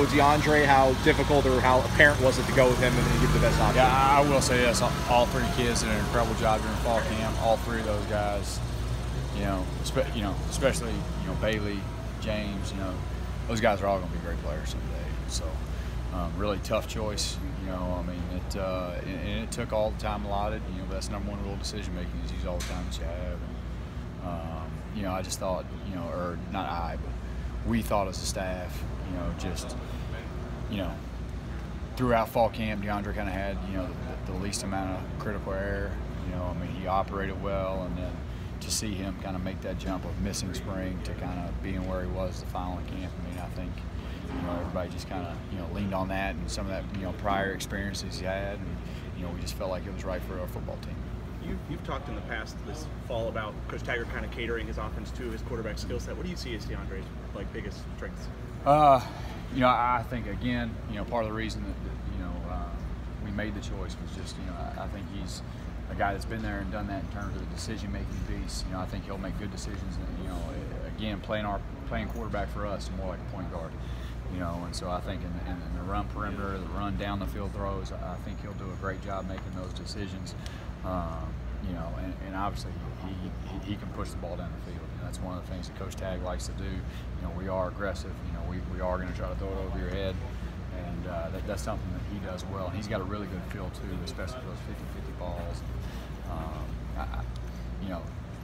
know Deondre, how difficult or how apparent was it to go with him and give the best option? Yeah, I will say this: all three kids did an incredible job during fall camp. All three of those guys, especially Bailey, James, those guys are all going to be great players someday. So, really tough choice. It took all the time allotted. But that's number one rule of decision making is use all the time that you have. And, I just thought, or not I, but we thought as a staff, throughout fall camp, Deondre kind of had, the least amount of critical error. He operated well, and then to see him kind of make that jump of missing spring to kind of being where he was the following camp, I think, everybody just kind of, leaned on that and some of that, prior experiences he had, and, we just felt like it was right for our football team. You've talked in the past this fall about Coach Taggart kind of catering his offense to his quarterback skill set. What do you see as DeAndre's biggest strengths? I think again, part of the reason that we made the choice was just, I think he's a guy that's been there and done that in terms of the decision-making piece. I think he'll make good decisions. And, again, playing quarterback for us is more like a point guard. And so I think in the run perimeter, the run down the field throws, I think he'll do a great job making those decisions. And obviously he can push the ball down the field. That's one of the things that Coach Tag likes to do. We are aggressive. We are going to try to throw it over your head, and that's something that he does well. And he's got a really good feel too, especially for those 50-50 balls.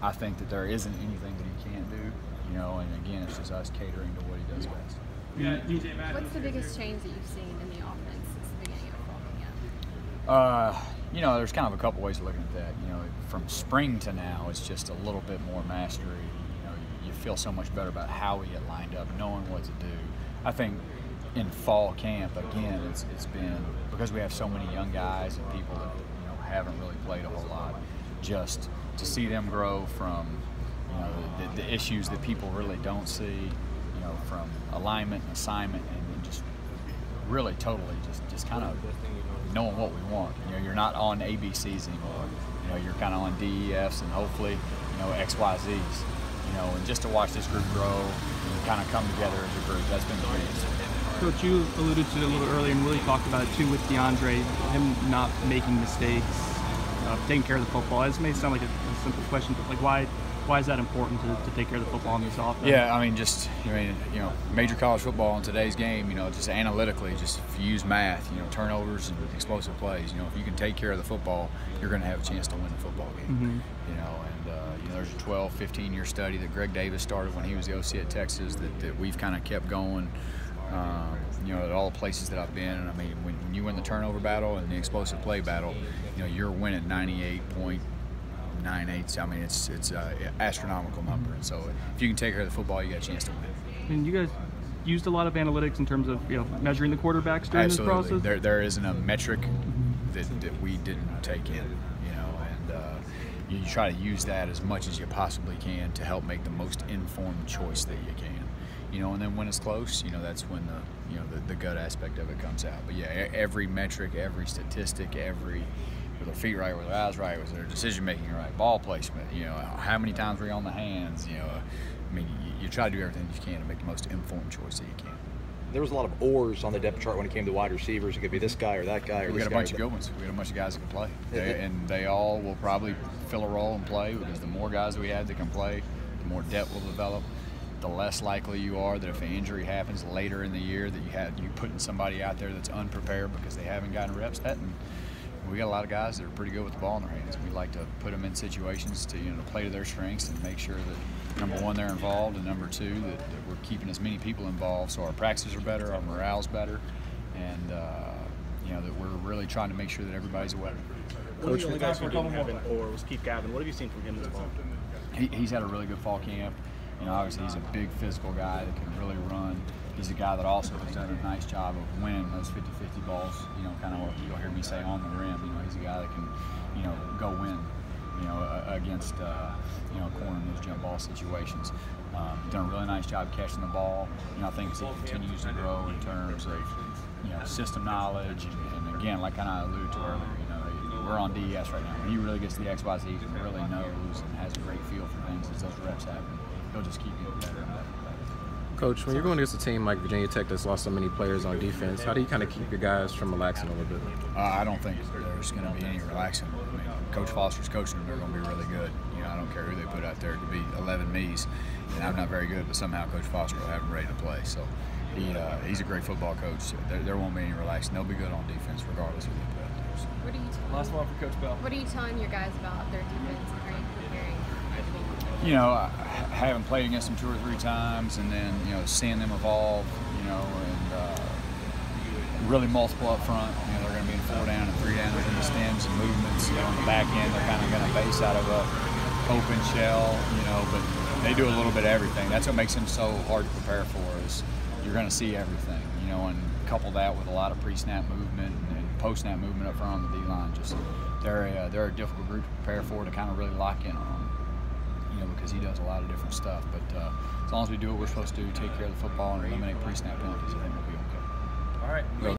I think that there isn't anything that he can't do. And again, it's just us catering to what he does best. What's the biggest change that you've seen in the offense since the beginning of fall camp? There's kind of a couple ways of looking at that. From spring to now, it's just a little bit more mastery. You feel so much better about how we get lined up, knowing what to do. I think in fall camp, again, it's been because we have so many young guys and people that haven't really played a whole lot. Just to see them grow from the issues that people really don't see, from alignment and assignment, and just really totally just kind of knowing what we want. You're not on ABCs anymore. You're kind of on DEFs and hopefully XYZs. And just to watch this group grow and kind of come together as a group, that's been the greatest. Coach, you alluded to it a little earlier and really talked about it too with DeAndre, him not making mistakes, taking care of the football. This may sound like a simple question, but why is that important to take care of the football in this offense? Yeah, major college football in today's game, just analytically, just if you use math, turnovers and explosive plays, if you can take care of the football, you're going to have a chance to win the football game. There's a 12, 15-year study that Greg Davis started when he was the OC at Texas that we've kind of kept going, at all the places that I've been. And when you win the turnover battle and the explosive play battle, you're winning 98.98. It's an astronomical number. And so if you can take care of the football, you got a chance to win. And you guys used a lot of analytics in terms of measuring the quarterbacks during this process? There isn't a metric that we didn't take in, and you try to use that as much as you possibly can to help make the most informed choice that you can. And then when it's close, that's when the gut aspect of it comes out. But yeah, every metric, every statistic, were their feet right, were their eyes right, was their decision making right, ball placement, how many times were you on the hands, you try to do everything you can to make the most informed choice that you can. There was a lot of oars on the depth chart when it came to wide receivers. It could be this guy or that guy or we this got a bunch of good ones. We got a bunch of guys that can play, and they all will probably fill a role and play, because the more guys we have that can play, the more depth will develop. The less likely you are that if an injury happens later in the year that you putting somebody out there that's unprepared because they haven't gotten reps. We got a lot of guys that are pretty good with the ball in their hands. We like to put them in situations to play to their strengths and make sure that number one, they're involved, and number two, that we're keeping as many people involved so our practices are better, our morale's better, and that we're really trying to make sure that everybody's aware. One of the only guys who didn't have an or was Keith Gavin. What have you seen from him this fall? He's had a really good fall camp. Obviously he's a big physical guy that can really run. He's a guy that also has done a nice job of winning those 50-50 balls, kind of what you'll hear me say on the rim. He's a guy that can, go win, against, corner in those jump ball situations. Done a really nice job catching the ball. I think as he continues to grow in terms of, system knowledge, and again, like kind of alluded to earlier, we're on DES right now. When he really gets to the XYZs and really knows and has a great feel for things as those reps happen, he'll just keep getting better and better. Coach, when you're going against a team like Virginia Tech that's lost so many players on defense, how do you kind of keep your guys from relaxing a little bit? I don't think there's going to be any relaxing. I mean, Coach Foster's coaching them. They're going to be really good. You know, I don't care who they put out there. It could be 11 me's, and I'm not very good, but somehow Coach Foster will have them ready to play. So he's a great football coach. There won't be any relaxing. They'll be good on defense regardless of who they put out there. So. What are you telling? Last one for Coach Bell. What are you telling your guys about their defense? How are you preparing? You know, having played against them 2 or 3 times, and then seeing them evolve, and really multiple up front. They're going to be in 4 down and 3 down in the stems and movements. On the back end, they're kind of going to base out of a open shell. But they do a little bit of everything. That's what makes them so hard to prepare for. Is you're going to see everything. And couple that with a lot of pre-snap movement and post-snap movement up front on the D-line. Just they're a difficult group to prepare for, to kind of really lock in on. Because he does a lot of different stuff. But as long as we do what we're supposed to do, take care of the football and eliminate pre-snap penalties, I think we'll be okay. All right.